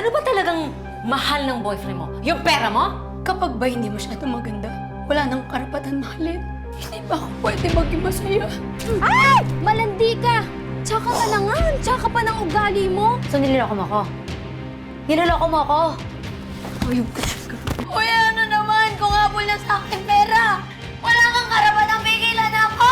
Ano ba talagang mahal ng boyfriend mo? Yung pera mo? Kapag ba hindi masyadong maganda, wala nang karapatan mahalin. Hindi ba ako pwede maging masaya? Ay! Malandi ka! Tsaka ka na nga! Tsaka pa ng ugali mo! So niloloko mo ako? Niloloko mo ako? Ayun ka talaga. Uy, ano naman? Kung habol na sa akin pera! Wala kang karapatang pigilan ako!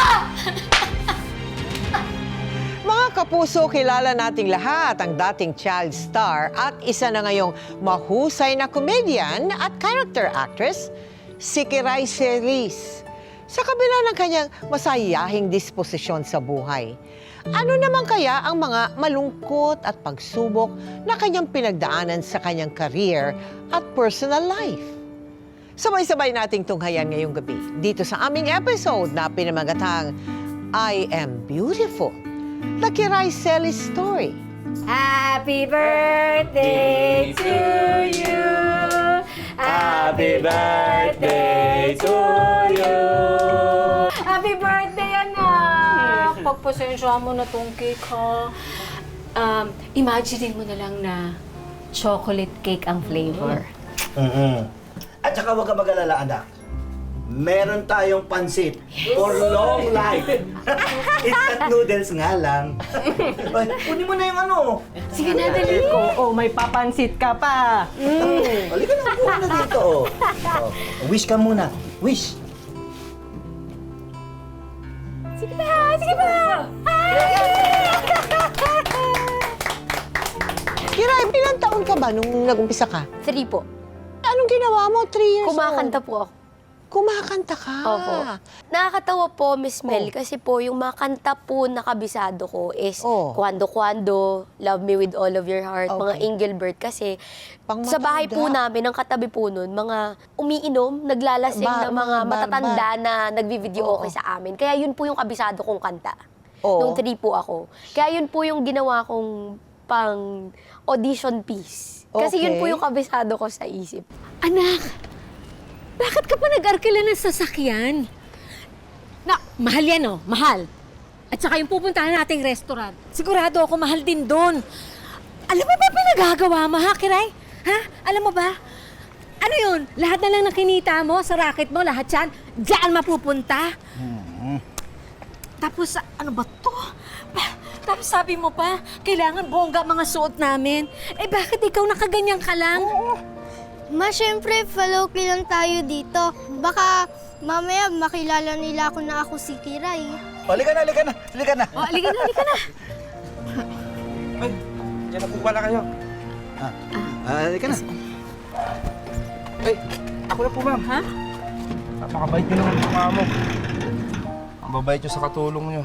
Mga kapuso, kilala nating lahat ang dating child star at isa na ngayong mahusay na comedian at character actress, si Kiray Celis. Sa kabila ng kanyang masayahing disposisyon sa buhay, ano naman kaya ang mga malungkot at pagsubok na kanyang pinagdaanan sa kanyang career at personal life? Sabay-sabay nating tunghayan ngayong gabi dito sa aming episode na pinamagatang I Am Beautiful, The Kiray Celis Story. Happy birthday to you! Happy birthday to you! Happy birthday, anak! Pagpasensya mo na tong cake, ha? Imagine mo na lang na chocolate cake ang flavor. At saka huwag ka mag-alala, anak. Meron tayong pansit for long life. Instant noodles nga lang. Ay, kunin mo na yung ano. Sige na, dali ko. Oh, may papansit ka pa. Halika na, kuha na dito. Oh. Oh, wish ka muna. Wish. Sige pa! Sige pa! Kiray, ilang taon ka ba nung nag-umpisa ka? 3 po. Anong ginawa mo? 3 years Kumakanta old. po ako. Kumakanta ka? Opo. Nakakatawa po, Miss Mel, kasi po yung mga kanta po na kabisado ko is Oh. Kwando Kwando, Love Me With All of Your Heart, mga Okay. Engelbert. Kasi Pang sa bahay po matanda. namin, ang katabi po nun, mga umiinom, naglalasing na mga matatanda na nagbi-video Oo. okay sa amin. Kaya yun po yung kabisado kong kanta. Oo. Nung 3 po ako. Kaya yun po yung ginawa kong pang audition piece. Kasi yun po Okay. yung kabisado ko sa isip. Anak, bakit ka pa nag-arkila ng sasakyan? Na, mahal yan, oh. Mahal. At saka yung pupuntahan nating restaurant, sigurado ako mahal din doon. Alam mo ba pinagagawa mo, ha, Kiray? Ha? Alam mo ba? Ano yun? Lahat na lang ng kinita mo sa racket mo, lahat yan, diyan mapupunta. Tapos, ano ba to? Tapos sabi mo pa, kailangan bongga mga suot namin. Eh, bakit ikaw nakaganyan ka lang? Ma, syempre, follow lang tayo dito. Baka mamaya makilala nila ako na ako si Kiray. Halika na, halika na. Halika na. Oh, halika na, halika na. Ay, dyan na po pala kayo. Halika na. Ay, ako na po, ma'am. Ha? Napakabait niyo naman yung mama mo. Ang babait niyo sa katulong niyo.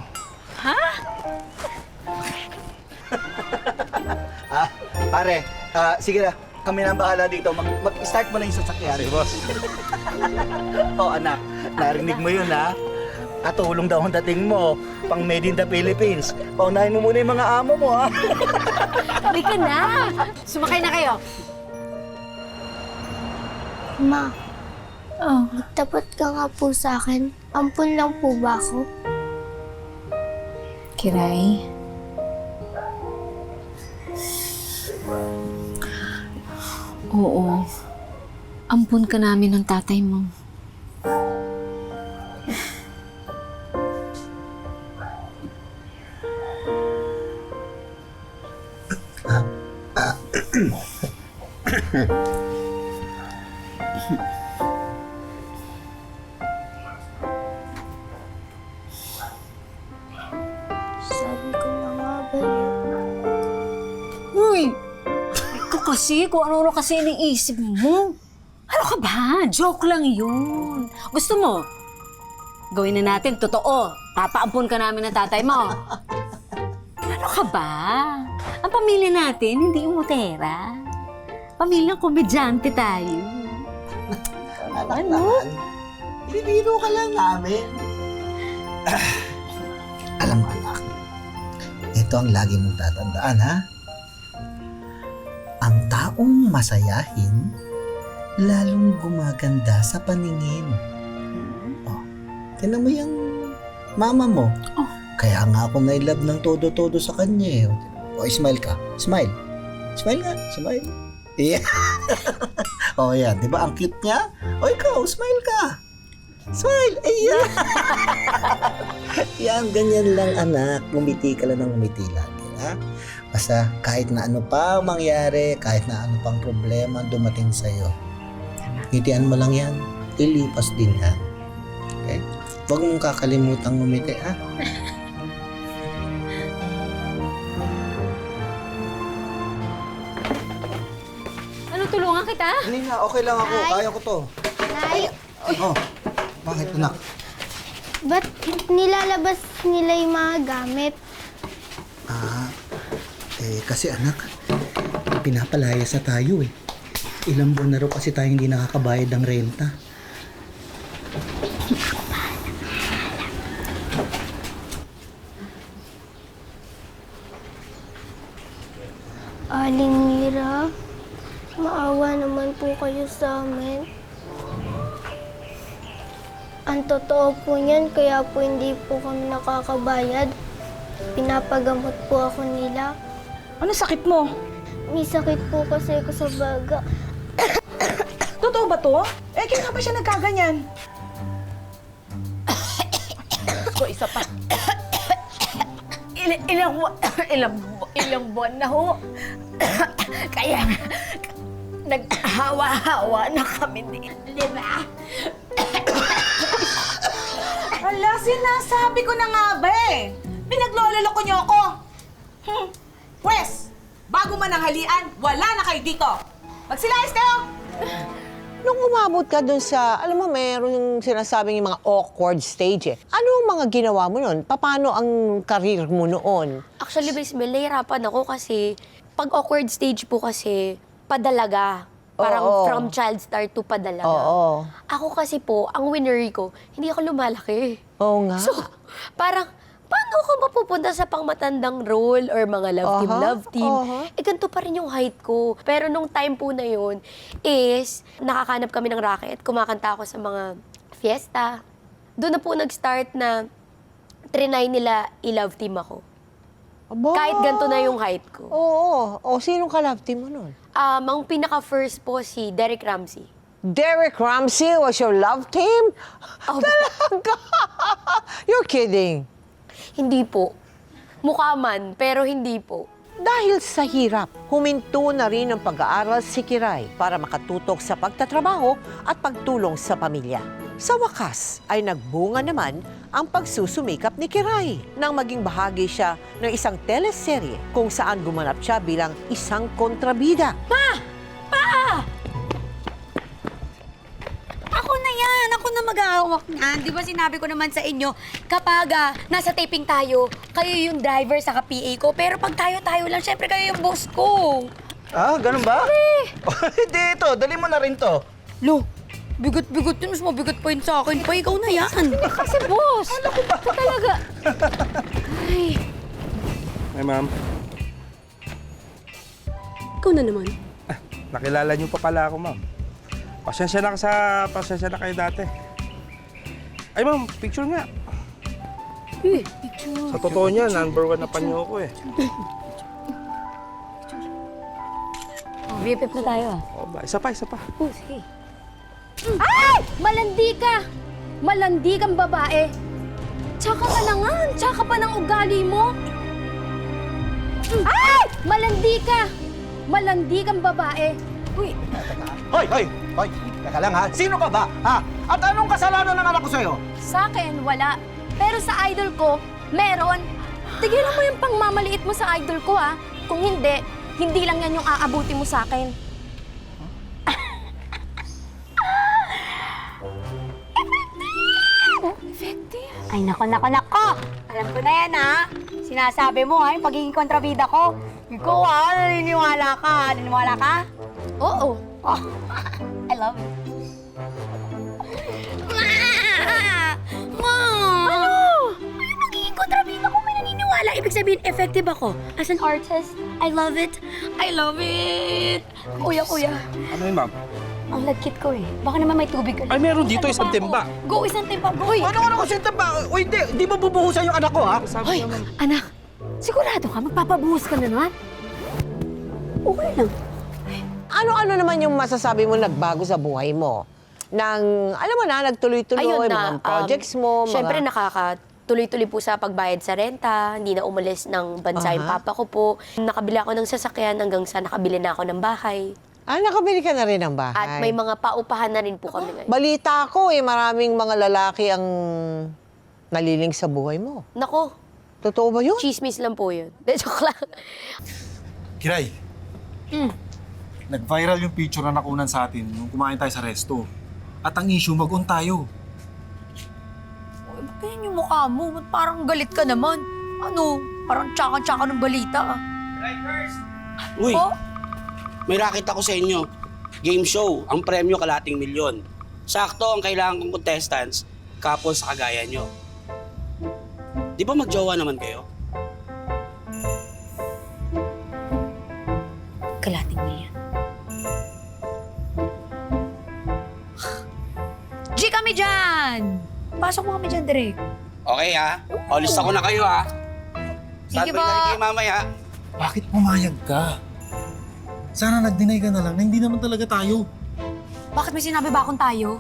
Pare, sige na. Kami na ang bahala dito. Mag-start mo na yung sasakyan. Sige, boss. Oh, anak. Narinig mo yun, ha? Katulong daw ang dating mo. Pang made in the Philippines. Paunahin mo muna yung mga amo mo, ha? Halika na. Sumakay na kayo. Ma, tapat ka nga po sa akin. Ampun lang po ba ako? Kiray? Oo. Ampun ka namin ng tatay mo. Sabi ko na nga ba yun? Uy! Ikaw kasi, kung ano-ano kasi iniisip mo. Ano ka ba? Joke lang yun. Gusto mo? Gawin na natin, totoo. Papaampun ka namin ng tatay mo. Ano ka ba? Ang pamilya natin, hindi umutera. Pamilyang komedyante tayo. Anak naman. Binibiro ka lang namin. Alam mo, anak. Ito ang lagi mong tatandaan, ha? Ang taong masayahin, lalong gumaganda sa paningin. Oh, tinan mo yung mama mo. Oh. Kaya nga ako na-love ng todo-todo sa kanya, eh. O, smile ka. Smile. Smile nga. Smile. Yeah. Oh, yan. Di ba ang cute niya? O ikaw, smile ka. Smile! Ayan! Yan, ganyan lang anak. Ngumiti ka lang ng ngumiti lagi. Ha? Basta kahit na ano pa ang mangyari, kahit na ano pang problema dumating sa'yo, ngitian mo lang yan. Lilipas din yan. Okay? Huwag mong kakalimutan ngumiti, ha? Ano, tulungan kita? Hindi na, okay lang ako. Ay. Kaya ko to. Nay, Oh, bakit anak? ba't nilalabas nila yung mga gamit? Kasi anak, pinapalayas na tayo eh. Ilang buwan na raw kasi tayo hindi nakakabayad ng renta. Aling Mira, maawa naman po kayo sa amin. Ang totoo po niyan, kaya po hindi po kami nakakabayad. Pinapagamot po ako nila. Ano sakit mo? May sakit po kasi ako sa baga. Totoo ba to? Eh, kaya nga ba siya nagkaganyan? Ko, isa pa. Ilang buwan na ho. Kaya naghawa-hawa na kami di ba? Hala, sinasabi ko na nga ba eh. Pinaglololoko niyo ako. Pwes, bago man ang halian, wala na kayo dito. Magsilayas kayo! Nung umabot ka dun sa, alam mo, meron yung sinasabing yung mga awkward stage eh. Ano ang mga ginawa mo nun? Paano ang karir mo noon? Actually, Miss Mel, nahihirapan ako kasi pag awkward stage po kasi, padalaga. Parang Oo. from child star to padalaga. Oo. Ako kasi po, ang winner ko, hindi ako lumalaki. Oo nga. So, parang, paano ako mapupunta sa pangmatandang role or mga love team? Eh, ganito pa rin yung height ko. Pero nung time po na yun is, nakakanap kami ng racket, kumakanta ako sa mga fiesta. Doon na po nag-start na trinay nila i-love team ako. Aba. Kahit ganito na yung height ko. Oo. O, sinong ka-love team mo nun? Ang pinaka-first po si Derek Ramsey. Derek Ramsey was your love team? Oh, Talaga? You're kidding. Hindi po. Mukha man, pero hindi po. Dahil sa hirap, huminto na rin ang pag-aaral si Kiray para makatutok sa pagtatrabaho at pagtulong sa pamilya. Sa wakas ay nagbunga naman ang pagsusumikap ni Kiray nang maging bahagi siya ng isang teleserye kung saan gumanap siya bilang isang kontrabida. Ako na yan! Ako na mag-aawak niyan. Di ba sinabi ko naman sa inyo, kapag nasa taping tayo, kayo yung driver sa PA ko. Pero pag tayo-tayo lang, syempre kayo yung boss ko. Ah, ganun ba? Hindi ito, dali mo na rin to. Lo, bigot-bigot yun. Mas mabigot pa yun sa akin. Pa, ikaw na yan. Kasi boss, ito talaga. Ay, Ay, ma'am. ikaw na naman. Nakilala niyo pa pala ako, ma'am. Pasensya na kayo dati. Ay, ma'am, picture nga. Picture. Sa totoo niya, number 1 na panyo ko eh. Rip na tayo ah. O ba, isa pa. Oh, sige. Ay! Malandi ka! Malandi kang babae. Tsaka ka na nga. Tsaka pa ng ugali mo. Ay! Malandi ka! Malandi kang babae. Uy, Hoy! Teka lang ha, sino ka ba? Ha? At anong kasalanan ng anak ko sa'yo? sa akin, wala. Pero sa idol ko, meron. Tigilan mo yung pangmamaliit mo sa idol ko, ha? Kung hindi, hindi lang yan yung aabuti mo sa akin. Effective! Ay, nako. Alam ko na yan, ha? Sinasabi mo, ha? Yung pagiging kontrabida ko. Ikaw, ha? Naniniwala ka, ha? Naniniwala ka? Oo. Oh, I love it. Ano? Yung pagiging kontrabida ko, may naniniwala. Ibig sabihin, effective ako. As an artist, I love it. I love it. Kuya. Ano yun, ma'am? Ang lagkit ko eh. Baka naman may tubig ka. Ay, meron dito, isang timba. Go, isang timba. Go. Uy, Ano kasi ba? Uy, hindi mo bubuhusan yung anak ko ha? Sabi naman. Anak, sigurado ka? Magpapabuhos ka na naman? okay lang. Ano-ano naman yung masasabi mo nagbago sa buhay mo? Nang, alam mo na, nagtuloy-tuloy, mga projects mo, Siyempre, mga... nakakatuloy-tuloy po sa pagbayad sa renta, hindi na umalis ng bansa yung papa ko po. Nakabili ako ng sasakyan hanggang sa nakabili na ako ng bahay. nakabili ka na rin ng bahay. At may mga paupahan na rin po kami ngayon. Balita ko maraming mga lalaki ang naliling sa buhay mo. Nako, Totoo ba yun? chismis lang po yun. De, joke lang. Kiray. Nag-viral yung picture na nakunan sa atin nung kumain tayo sa resto. At ang issue, mag-on tayo. Ba't ganyan yung mukha mo? Ba't parang galit ka naman? Ano? Parang tsaka-tsaka ng balita ah. Uy, Oh? may racket ako sa inyo. Game show, ang premyo kalating milyon. Sakto ang kailangan kong contestants, couple sa kagaya nyo. Di ba magjowa naman kayo? Kalating milyan. G kami dyan! Pasok mo kami dyan, Direk. Okay ha? O, lista ko na kayo ha? Sige Standby po. na rin kayo mamaya. Bakit pumayag ka? Sana nag-deny ka na lang na hindi naman talaga tayo. Bakit may sinabi ba akong tayo?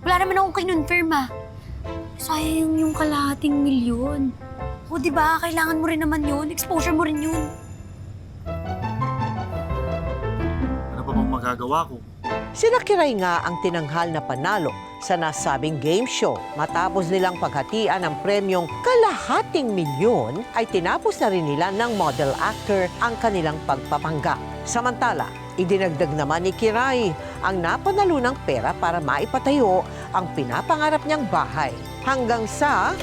Wala naman akong kinonfirm ah. Sayang yung kalahating milyon. O diba, kailangan mo rin naman yun. Exposure mo rin yun. Ano pa bang magagawa ko? Sina Kiray nga ang tinanghal na panalo sa nasabing game show. Matapos nilang paghatian ng premyong kalahating milyon, ay tinapos na rin nila ng model actor ang kanilang pagpapanggap. Samantala, idinagdag naman ni Kiray ang napanalo ng pera para maipatayo ang pinapangarap niyang bahay. Hanggang sa...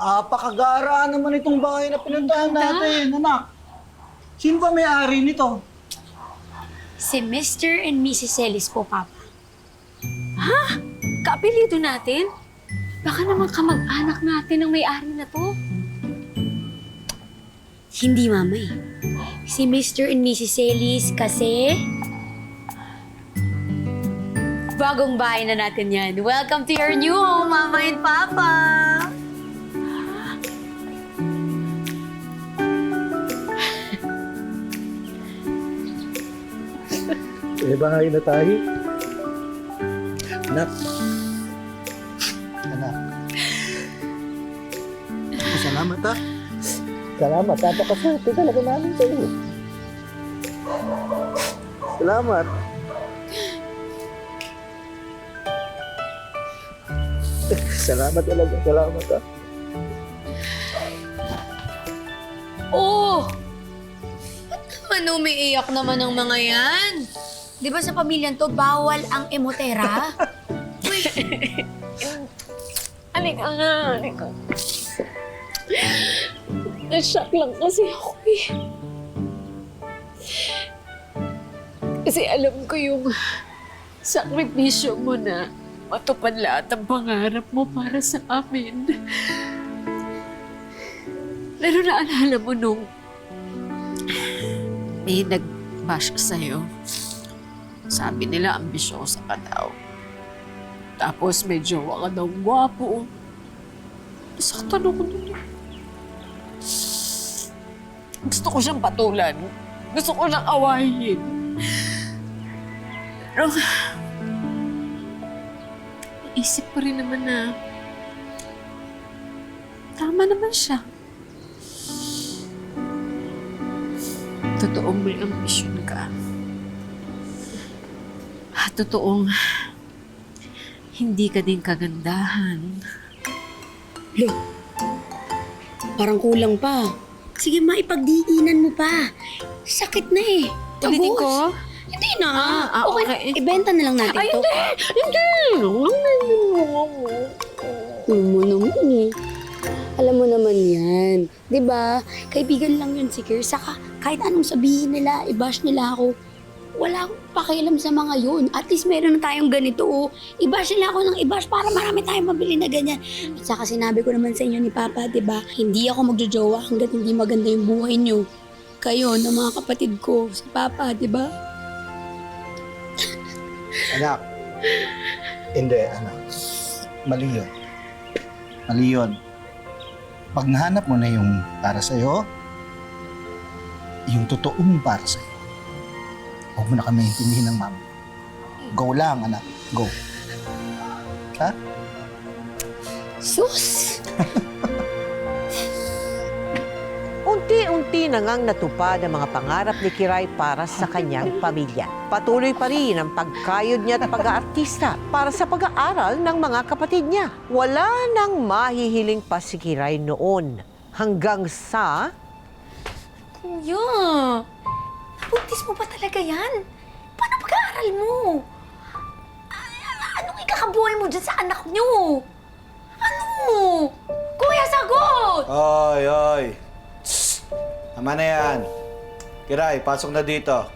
Napakagara naman itong bahay na pinuntahan natin, anak. Sino ba may-ari nito? Si Mr. and Mrs. Celis po, Papa. Kaapelido natin? Baka naman kamag-anak natin ang may-ari na to. Hindi, Mama eh. Si Mr. and Mrs. Celis kasi... Bagong bahay na natin yan. Welcome to your new home, Mama and Papa! Bahay na tayo. Anak. Anak. Salamat ha. Salamat. Napakaswerte talaga namin sa iyo. Salamat. Salamat talaga. Salamat ha. Oh! Ba't naman umiiyak naman ang mga yan? Di ba sa pamilyang to, bawal ang emotera? Uy, Halika nga, halika. Na-shock lang kasi ako eh. Kasi alam ko yung sakripisyo mo na matupad lahat ang pangarap mo para sa amin. Pero naalala mo nung may nag-bash sa'yo. Sabi nila ambisyosa ka daw. Tapos may jowa ka daw gwapo. Nasaktan ako dun. Gusto ko siyang patulan. Gusto ko siyang awayin. Pero naisip ko rin naman na tama naman siya. Totoong may ambisyon ka. At totoong hindi ka din kagandahan. parang kulang pa. Sige, maipagdiinan mo pa. Sakit na eh. Ulitin Tapos, ko? Hindi na. Okay. Ibenta na lang natin Ay, to. hindi! Alam mo naman eh. Alam mo naman yan. 'Di ba? Kaibigan lang yun si Kier. Saka kahit anong sabihin nila, i-bash nila ako, wala akong pakialam sa mga yun. At least meron na tayong ganito. Oh. I-bash nila ako ng i-bash para marami tayong mabili na ganyan. At saka sinabi ko naman sa inyo ni Papa, 'di ba? Hindi ako magjojowa hanggat hindi maganda yung buhay nyo. Kayo, ng mga kapatid ko, si Papa, 'di ba? Anak. Hindi, anak. Mali yun. Mali yun. Pag nahanap mo na yung para sa'yo, yung totoong para sa'yo, huwag mo na kami intindihin ng mama. Go lang, anak. Go. Ha? Sus! Unti-unti na ngang natupad ang mga pangarap ni Kiray para sa kanyang pamilya. Patuloy pa rin ang pagkayod niya at pag-aartista para sa pag-aaral ng mga kapatid niya. Wala nang mahihiling pa si Kiray noon hanggang sa... Kuya, nabuntis mo ba talaga yan? Paano pag-aaral mo? Anong ikakabuhay mo dyan sa anak niyo? Ano? Kuya, sagot! Oy, oy. Tss. Tama na yan. Kiray, pasok na dito.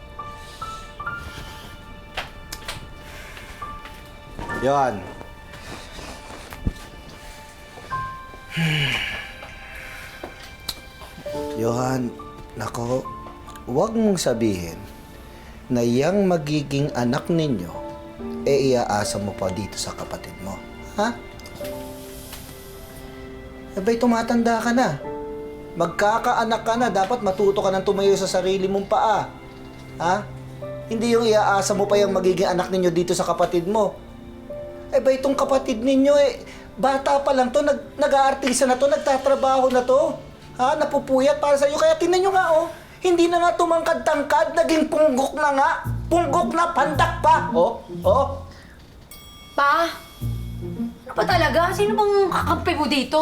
Yan. Johan, nako, huwag mong sabihin na yang magiging anak ninyo, iaasa mo pa dito sa kapatid mo. Ha? Abay, tumatanda ka na. Magkakaanak ka na, dapat matuto ka ng tumayo sa sarili mong paa. Ha? Hindi yung iaasa mo pa yung magiging anak ninyo dito sa kapatid mo. Eh ba itong kapatid ninyo bata pa lang to, nag-aartista na to, nagtatrabaho na to. Ha? Napupuyat para sa iyo. Kaya tingnan nyo nga hindi na nga tumangkad-tangkad, naging punggok na nga. Punggok na, pandak pa. Pa? Ano ba talaga? Sino bang kakampi mo dito?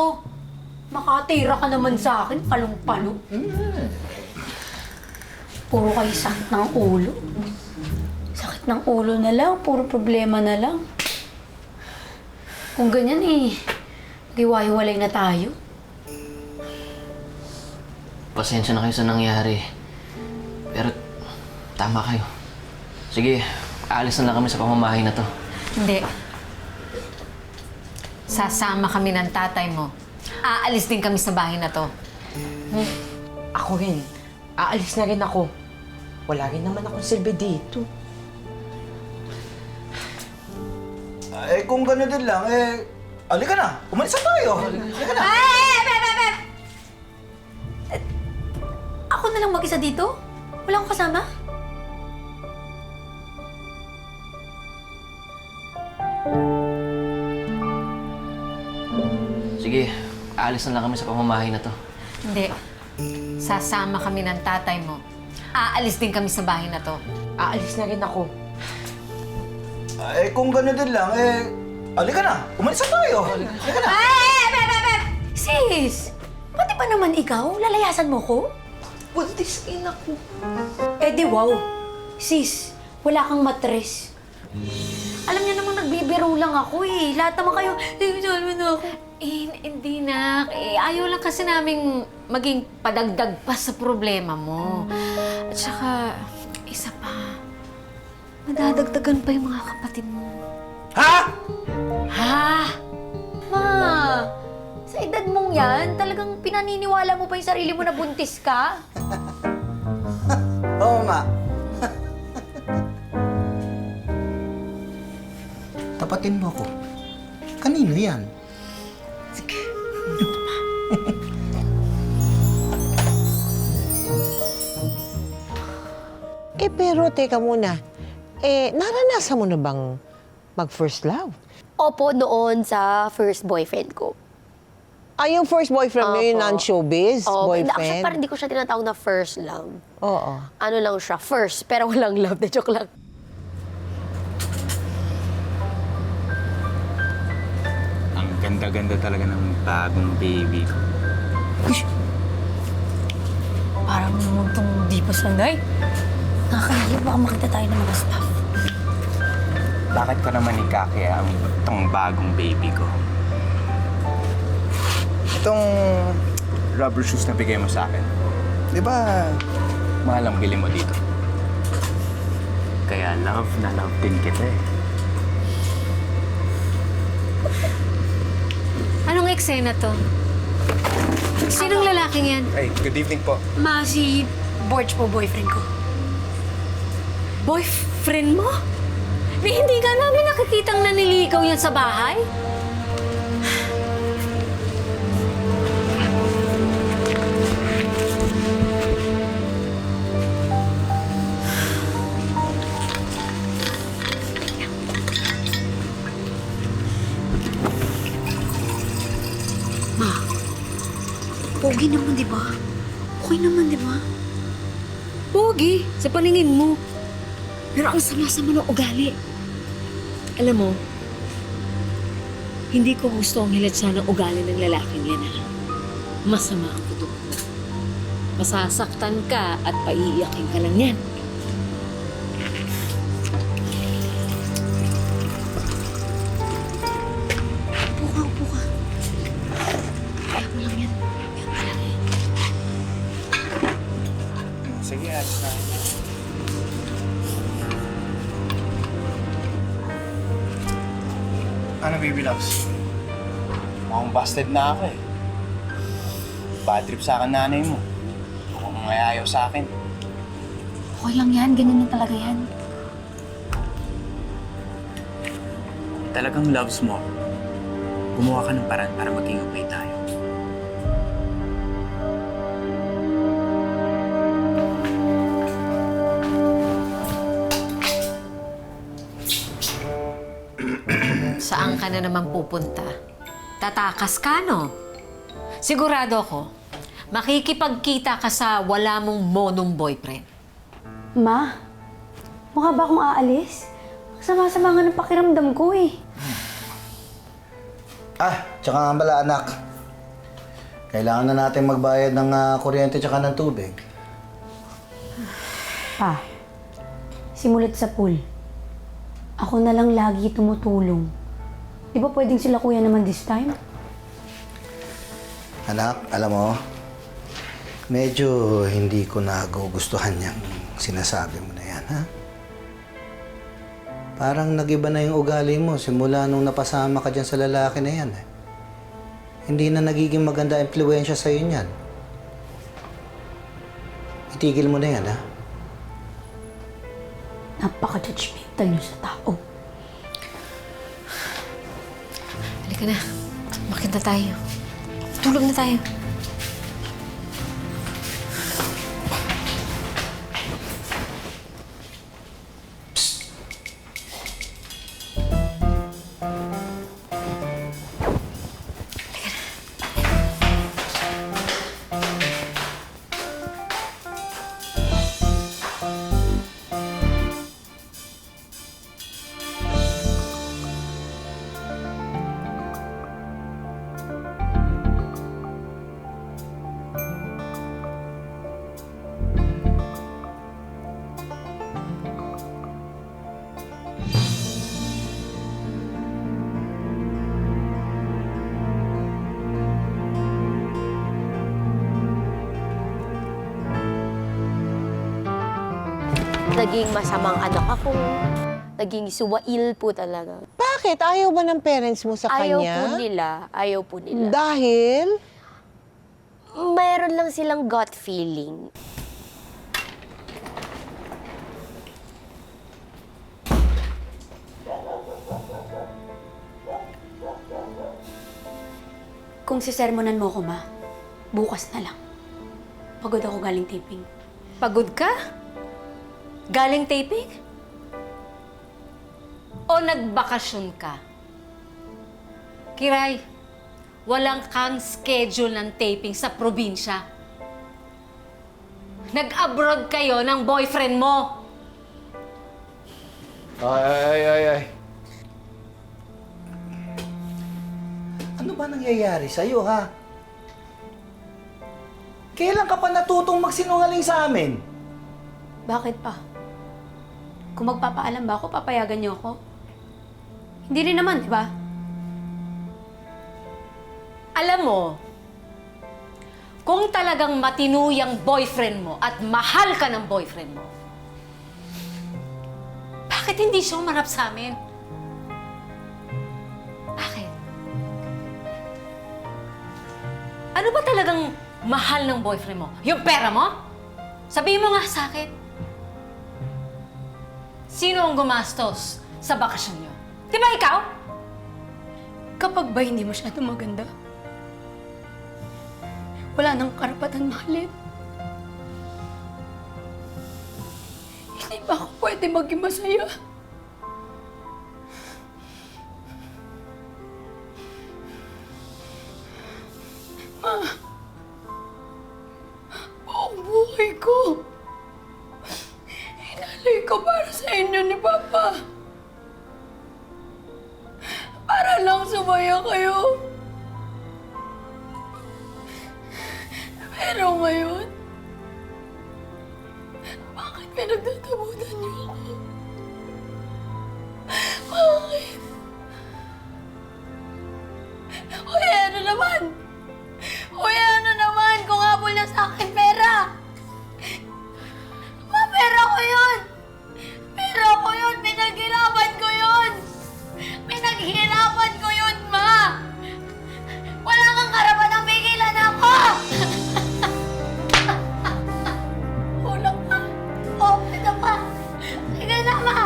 Makatira ka naman sa akin, palong-palo. Puro kayo sakit ng ulo. Sakit ng ulo na lang, puro problema na lang. Kung ganyan hiwa-hiwalay na tayo. Pasensya na kayo sa nangyari. Pero tama kayo. Sige, aalis na lang kami sa pamamahay na to. Hindi. Sasama kami ng tatay mo. Aalis din kami sa bahay na to. Ako rin. Aalis na rin ako. Wala rin naman akong silbi dito. Kung gano'n din lang, alika na. Umalis na tayo. Alika na. Ako na lang mag-isa dito? Wala akong kasama? Sige, aalis na lang kami sa pamamahay na to. Hindi. Sasama kami ng tatay mo. Aalis din kami sa bahay na to. Aalis na rin ako. Kung gano'n din lang, alika na. Umalis na tayo. Alika na. Sis! Pati ba naman ikaw? Lalayasan mo ko? Buntis ako. Di wow. Sis, wala kang matres. Alam niyo namang nagbibiro lang ako Lahat naman kayo, mo na ako. Hindi na. Ayaw lang kasi naming maging padagdag pa sa problema mo. At saka, isa pa, madadagdagan pa yung mga kapatid mo. Ha? Ha? Ma, sa edad mong yan, talagang pinaniniwala mo pa yung sarili mo na buntis ka? Oo nga. Tapatin mo ako. Kanino yan? pero teka muna. Naranasan mo na bang mag-first love? Opo, noon sa first boyfriend ko. Yung first boyfriend mo yung Opo. non-showbiz boyfriend? Actually, parang hindi ko siya tinatawag na first love. Oo. Ano lang siya, first, pero walang love. Na joke lang. Ang ganda-ganda talaga ng bagong baby ko. Parang naman itong di pa sanay. Nakakahiya, baka makita tayo ng mga staff. Bakit ko naman ikakaya itong bagong baby ko? Itong rubber shoes na bigay mo sa akin. Di ba, mahal ang bili mo dito? Kaya love na love din kita Anong eksena to? Sinong lalaking yan? Ay, good evening po. Si Borge po, boyfriend ko. Boyfriend mo? Hindi ka namin nakikitang naniligaw yan sa bahay? Pogi naman, di ba? Okay naman, di ba? Pogi, sa paningin mo. Pero ang sama-sama ng ugali. Alam mo, hindi ko gusto ang hilatsa ng ugali ng lalaking yan. Masama ang kutok mo. Masasaktan ka at paiiyakin ka lang yan. Upo ka. Kaya mo lang yan. Yan talaga yan. Sige, alis na. Ano, baby loves? Mukhang busted na ako eh. Bad trip sa akin nanay mo. Mukhang ayaw sa akin. Okay lang yan. Ganyan na talaga yan. Talagang loves mo. Gumawa ka ng paraan para maging okay tayo. Saan ka na naman pupunta? Tatakas ka, no? Sigurado ako, makikipagkita ka sa wala mong monong boyfriend. Ma, mukha ba akong aalis? Sama-sama nga ng pakiramdam ko eh. Tsaka nga pala anak. Kailangan na natin magbayad ng kuryente tsaka ng tubig. Pa, simulat sa pool. Ako na lang lagi tumutulong. Di ba pwedeng sila kuya naman this time? Anak, alam mo, medyo hindi ko nagugustuhan yung sinasabi mo na yan, ha? Parang nag-iba na yung ugali mo simula nung napasama ka dyan sa lalaki na yan, eh. Hindi na nagiging maganda impluwensya sa'yo niyan. Itigil mo na yan, ha? Napaka-judgmental niyo sa tao. Halika na. Bakit na tayo? Tulog na tayo. Naging masamang anak ako. Naging suwail po talaga. Bakit? Ayaw ba ng parents mo sa Ayaw kanya? po nila. Ayaw po nila. Dahil? Mayroon lang silang gut feeling. Kung sisermonan mo ko, Ma, bukas na lang. Pagod ako galing taping. Pagod ka? Galing taping? O nagbakasyon ka? Kiray, walang kang schedule ng taping sa probinsya. Nag-abroad kayo ng boyfriend mo. Ay. Ano ba nangyayari sa'yo, ha? Kailan ka pa natutong magsinungaling sa amin? Bakit pa? Kung magpapaalam ba ako, papayagan niyo ako? Hindi rin naman, di ba? Alam mo, kung talagang matinuyang boyfriend mo at mahal ka ng boyfriend mo, bakit hindi siya umarap sa amin? Bakit? Ano ba talagang mahal ng boyfriend mo? Yung pera mo? Sabihin mo nga sa akin. Sino ang gumastos sa bakasyon niyo? Di ba ikaw? Kapag ba hindi masyadong maganda, wala nang karapatan mahalin. Hindi ba ako pwede maging masaya? Ma, sumaya kayo. Pero ngayon, bakit pinagtatabunan niyo ako? Bakit? Uy, ano naman? Uy, ano naman? Kung habol na sa akin pera! Pera ko yun! Pera ko yun! Pinaghirapan ko yun! Pinaghirapan ko yun, Ma! Wala kang karapatang pigilan ako! Ulang pa! Oh, ito pa! Sige na, Ma!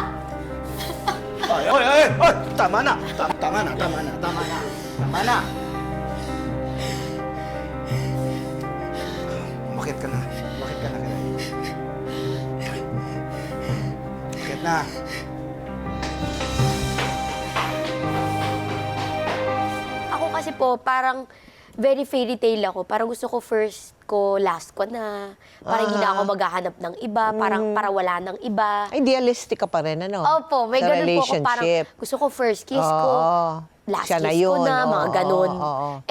Ay! Tama na! Tama na! Umakit ka na. Umakit na. Ako kasi po, parang very fairy tale ako. Parang gusto ko first ko, last ko na. Parang hindi na ako maghahanap ng iba. Parang para wala ng iba. Idealistic ka pa rin, ano? Opo, may Sa ganun po ako. Parang relationship. gusto ko first kiss ko, last Siya na kiss ko yun. na, mga ganun. Oo.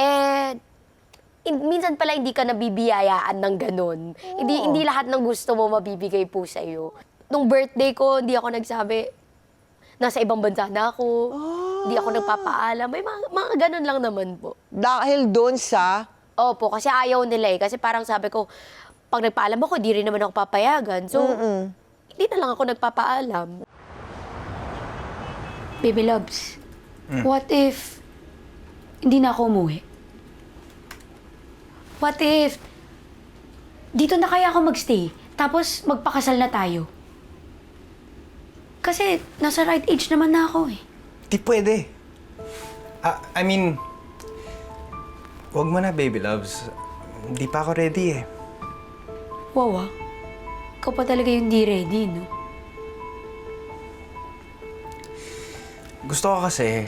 Minsan pala hindi ka nabibiyayaan ng ganun. Hindi lahat ng gusto mo mabibigay po sa'yo. Nung birthday ko, hindi ako nagsabi, nasa ibang bansa na ako. Hindi ako nagpapaalam. May mga ganun lang naman po. Dahil doon sa... Opo, kasi ayaw nila eh. Kasi parang sabi ko, pag nagpaalam ako, di rin naman ako papayagan. So, hindi na lang ako nagpapaalam. Baby loves, what if hindi na ako umuwi? What if dito na kaya ako magstay, tapos magpakasal na tayo? Kasi nasa right age naman na ako eh. Di pwede. I mean, wag mo na, baby loves. Hindi pa ako ready eh. Wow, ikaw pa talaga yung di ready, no? Gusto ko kasi,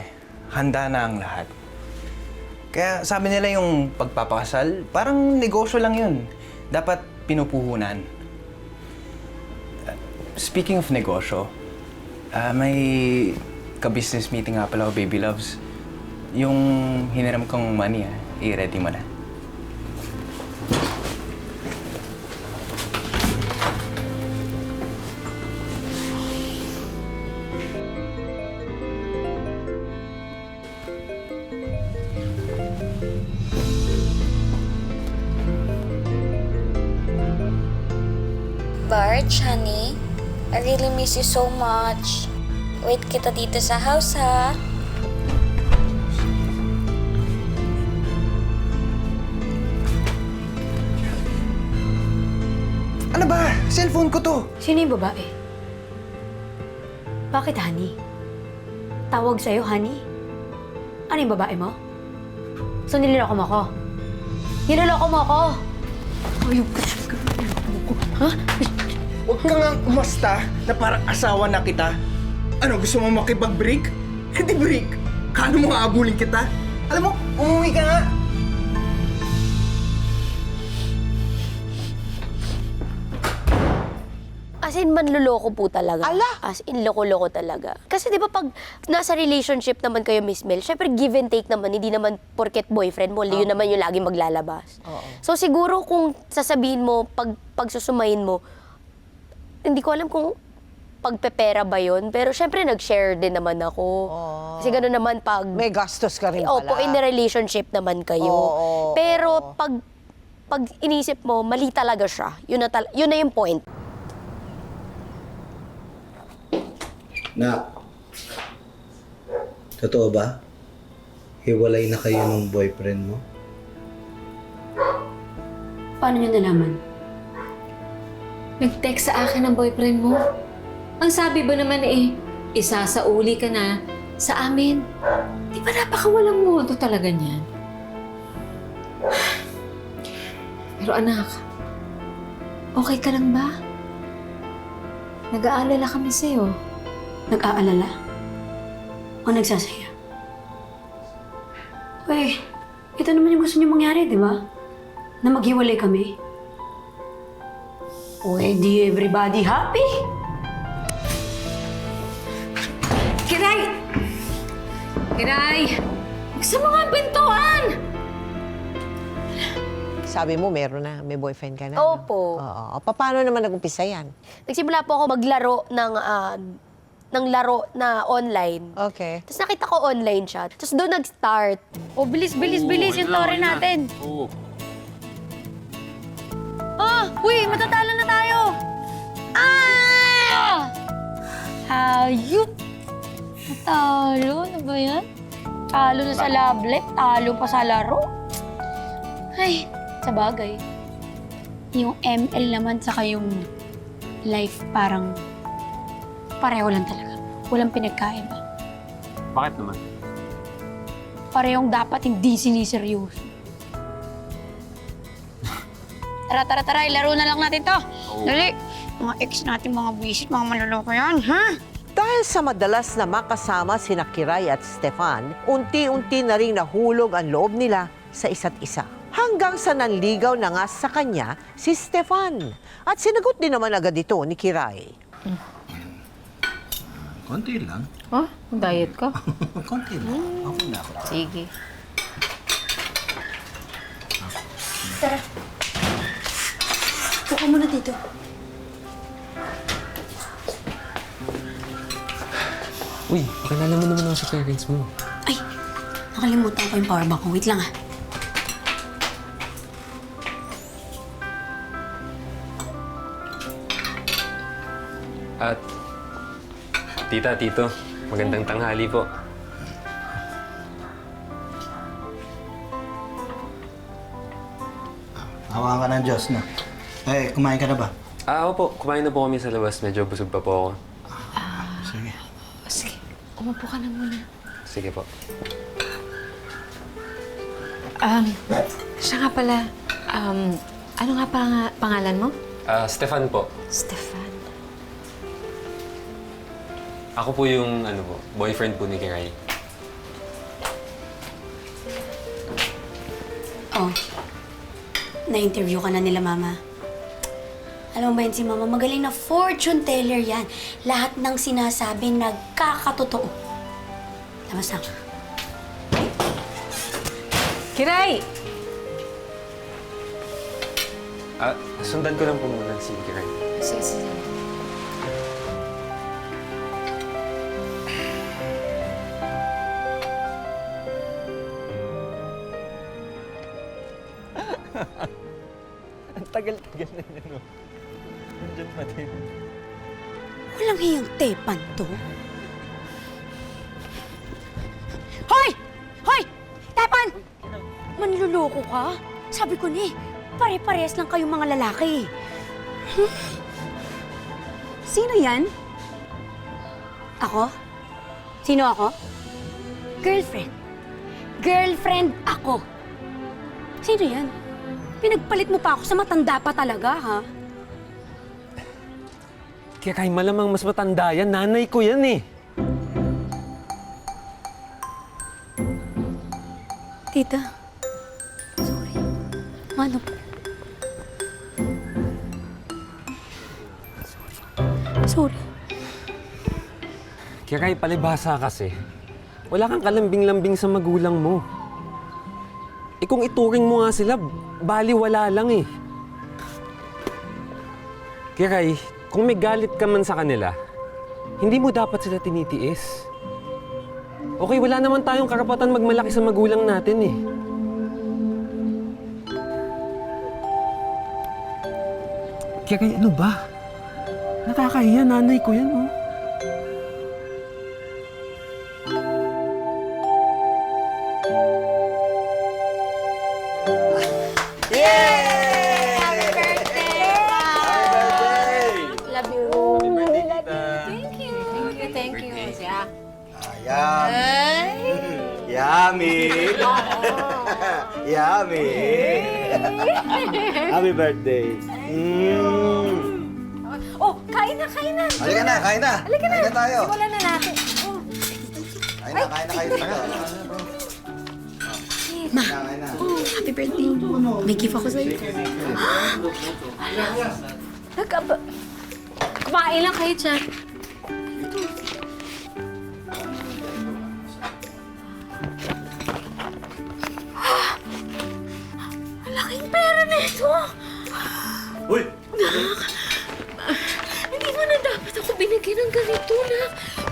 handa na ang lahat. Kaya sabi nila yung pagpapakasal, parang negosyo lang yun. Dapat pinupuhunan. Speaking of negosyo, may ka-business meeting nga pala ako, baby loves. Yung hiniram kong money, i-ready mo na. Barge, honey, I really miss you so much. Wait kita dito sa house, ha? Ano ba? Cellphone ko to. Sino yung babae? Bakit, honey? Tawag sa'yo, honey? Ano yung babae mo? So, niloloko mo ako? Niloloko mo ako? Ayun ka. Ha? Huwag ka nga umasta na parang asawa na kita. Ano, gusto mo makipag-break? Hindi break. Kano mo aabulin kita? Alam mo, umuwi ka nga. As in, manluloko po talaga. As in, loko-loko talaga. Kasi di ba pag nasa relationship naman kayo, Miss Mel, syempre give and take naman. Hindi naman porket boyfriend mo, yun naman yung laging maglalabas. So siguro kung sasabihin mo, pagsusumayin mo, hindi ko alam kung pagpepera ba yun. Pero syempre nag-share din naman ako. Kasi gano'n naman pag... May gastos ka rin pala. Opo, in a relationship naman kayo. Pero pag inisip mo, mali talaga siya. Yun na yung point. Nak, totoo ba? Hiwalay na kayo ng boyfriend mo? Paano niyo nalaman? Nag-text sa akin ng boyfriend mo. Ang sabi ba naman isasauli ka na sa amin. Di ba napakawalang modo talaga niyan? Pero anak, okay ka lang ba? Nag-aalala kami sa'yo. Nag-aalala? O nagsasaya? Uy, ito naman yung gusto niyo mangyari, di ba? Na maghiwalay kami. Uy, di everybody happy? Kiray! Kiray! Sa mga pintuan! Sabi mo, meron na. May boyfriend ka na. Opo. Oo. Paano naman nag-umpisa yan? Nagsimula po ako maglaro ng laro na online. Okay. Tapos nakita ko online siya. Tapos doon nag-start. Oh, bilis yung story natin. Oo. Uy, matatalo na tayo! Hayop! Natalo? Ano ba yan? Talo na sa love life, talo pa sa laro. Ay, sa bagay. Yung ML naman saka yung life parang pareho lang talaga. Walang pinagkaiba. Bakit naman? Parehong dapat hindi siniseryoso. Tara, ilaro na lang natin to. Dali. Mga ex natin, mga visit, mga maluloko yan, ha? Dahil sa madalas na makasama sina Kiray at Stefan, unti-unti na rin nahulog ang loob nila sa isa't isa. Hanggang sa nanligaw na nga sa kanya si Stefan. At sinagot din naman agad ito ni Kiray. Konti lang. Oh, diet ka? Konti lang. Okay na ako. Sige. Tara. Buka muna dito. Uy, pakilala mo naman ako sa parents mo. Ay, nakalimutan ko yung powerbank ko. Wait lang, ha. At, tita, tito, magandang tanghali po. Hawakan ka ng Diyos, no? Eh, kumain ka na ba? Opo, kumain na po kami sa labas. Medyo busog pa po ako. Sige. Sige, umupo ka na muna. Sige po. Siya nga pala, ano nga pangalan mo? Stefan po. Stefan. Ako po yung, boyfriend po ni Kiray. Oh, na-interview ka na nila, Mama. Alam mo ba yun si Mama? Magaling na fortune teller yan. Lahat ng sinasabi nagkakatotoo. Labas na. Kiray! Sundan ko lang po muna si Kiray. Sige. Ang tagal-tagal na yun, no? Nandiyan pa din. Walang hiyang tepan to. Hoy! Hoy! Tepan! Manluloko ka? Sabi ko ni, pare-parehas lang kayong mga lalaki. Sino yan? Ako? Sino ako? Girlfriend. Girlfriend ako. Sino yan? Pinagpalit mo pa ako sa matanda pa talaga, ha? Kaya kahit malamang mas matanda yan, nanay ko yan eh. Tita. Sorry. Ano po? Sorry. Kaya kahit palibhasa kasi, wala kang kalambing-lambing sa magulang mo. Eh kung ituring mo nga sila, baliwala lang eh. Kaya kay, kung may galit ka man sa kanila, hindi mo dapat sila tinitiis. Okay, wala naman tayong karapatan magmalaki sa magulang natin eh. Kaya kay, ano ba? Nakakahiya, nanay ko yan oh. Yummy! Yummy! Happy birthday! Oh, kain na! Halika na, kain na! Halika na! Kain na tayo! Simulan na natin. Oh. Kain na kayo dito. Ma, happy birthday. May gift ako sa'yo. Kumain lang kayo dyan. dito. Uy! Hindi mo na dapat ako binigyan ng ganito na.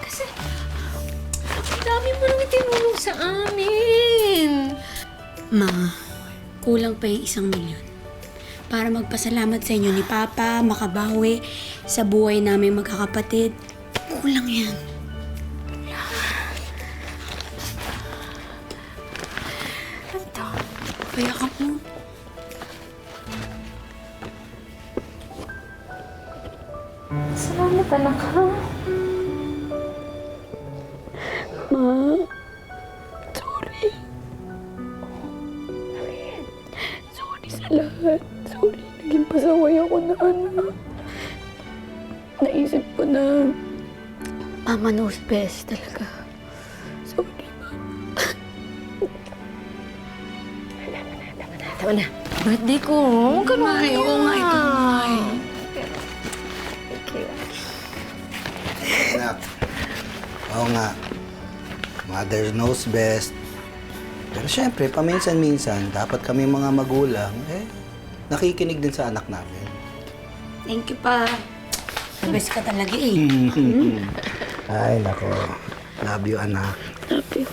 Kasi, ang dami mo nang itinulong sa amin. Ma, kulang pa yung 1 milyon. Para magpasalamat sa inyo ni Papa, makabawi sa buhay namin magkakapatid. Kulang yan. Ito. Payakap mo. Salamat, anak, ha? Ma, sorry. Sorry sa lahat. Sorry, naging pasaway ako na anak. Naisip ko na Mama knows best talaga. Sorry, Tama na. Birthday ko. Huwag ka na. Oo nga, ikaw nga. Anak, oo nga. Mother knows best. Pero syempre, paminsan-minsan, dapat kami mga magulang, nakikinig din sa anak namin. Thank you pa. The best ka talaga eh. Ay, nako. Love you, anak. Love you.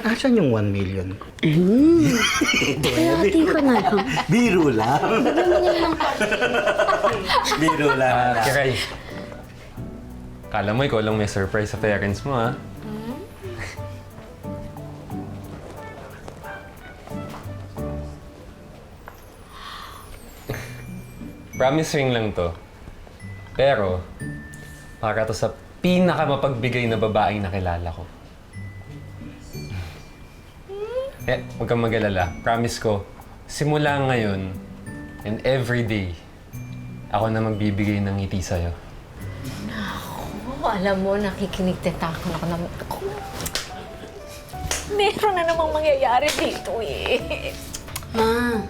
Asan yung 1 million ko? Kaya hati ko na lang. Biro lang. Biro lang. Kiray, kala mo ikaw lang may surprise sa parents mo, ha? Promise ring lang to. Pero, para to sa pinakamapagbigay na babaeng nakilala ko. Huwag kang mag-alala. Promise ko, simula ngayon and every day, ako na magbibigay ng ngiti sa'yo. Alam mo, nakikinig ako na ako. Meron na namang mangyayari dito eh. Ma,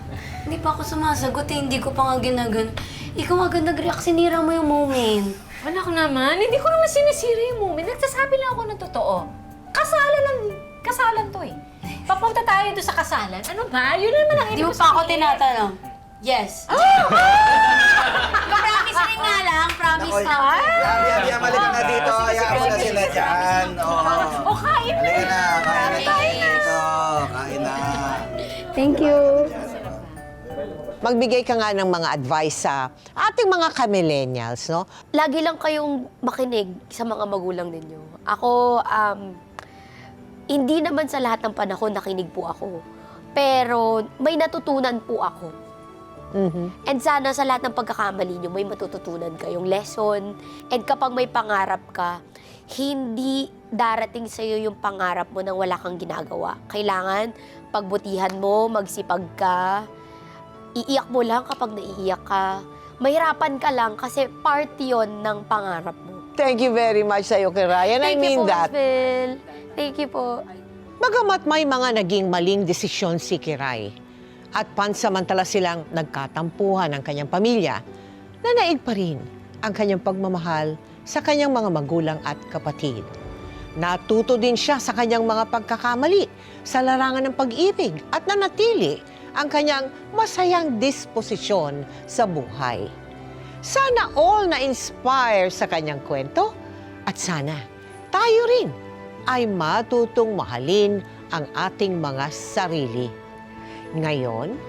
hindi pa ako sumasagot eh. Hindi ko pa nga ginagan. Ikaw agad nag-react, sinira mo yung moment. Wala ko naman. Hindi ko naman sinisira yung moment. Nagsasabi lang ako ng totoo. Kasalan to eh. Papunta tayo doon sa kasalan. Ano ba? Yun naman ang Hindi mo pa ako tinatanong. Yes. Promise rin nga lang. Promise na. Yabi, mali ka na dito. Yabi na sila dyan. O, kain na. Halika na. Kain na tayo dito. Kain na. Thank you. Magbigay ka nga ng mga advice sa ating mga ka-millennials, no? Lagi lang kayong makinig sa mga magulang ninyo. Ako, hindi naman sa lahat ng panahon nakinig po ako. Pero may natutunan po ako. And sana sa lahat ng pagkakamali nyo, may matututunan kayong lesson. And kapag may pangarap ka, hindi darating sa'yo yung pangarap mo nang wala kang ginagawa. Kailangan pagbutihan mo, magsipag ka. Iiyak mo lang kapag naiiyak ka. Mahirapan ka lang kasi part yon ng pangarap mo. Thank you very much sa'yo, Kiray. And I mean that. Thank you po. Bagamat may mga naging maling desisyon si Kiray at pansamantala silang nagkatampuhan ng kanyang pamilya, nanaig pa rin ang kanyang pagmamahal sa kanyang mga magulang at kapatid. Natuto din siya sa kanyang mga pagkakamali sa larangan ng pag-ibig at nanatili ang kanyang masayang disposisyon sa buhay. Sana all na-inspire sa kanyang kwento at sana tayo rin ay matutong mahalin ang ating mga sarili. Ngayon,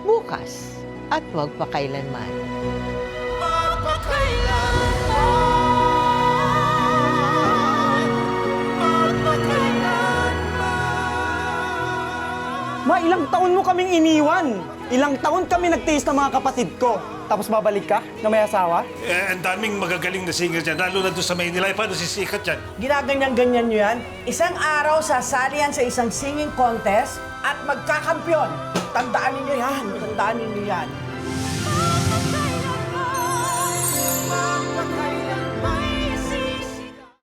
bukas, at magpakailanman. Ilang taon mo kaming iniwan. Ilang taon kami nagtiis ng mga kapatid ko. Tapos babalik ka na may asawa? Ang daming magagaling na singer dyan, lalo na doon sa Maynila. Paano sisikat yan? Ginaganyan-ganyan nyo yan. Isang araw sasali yan sa isang singing contest at magkakampyon. Tandaan ninyo yan. Tandaan ninyo yan.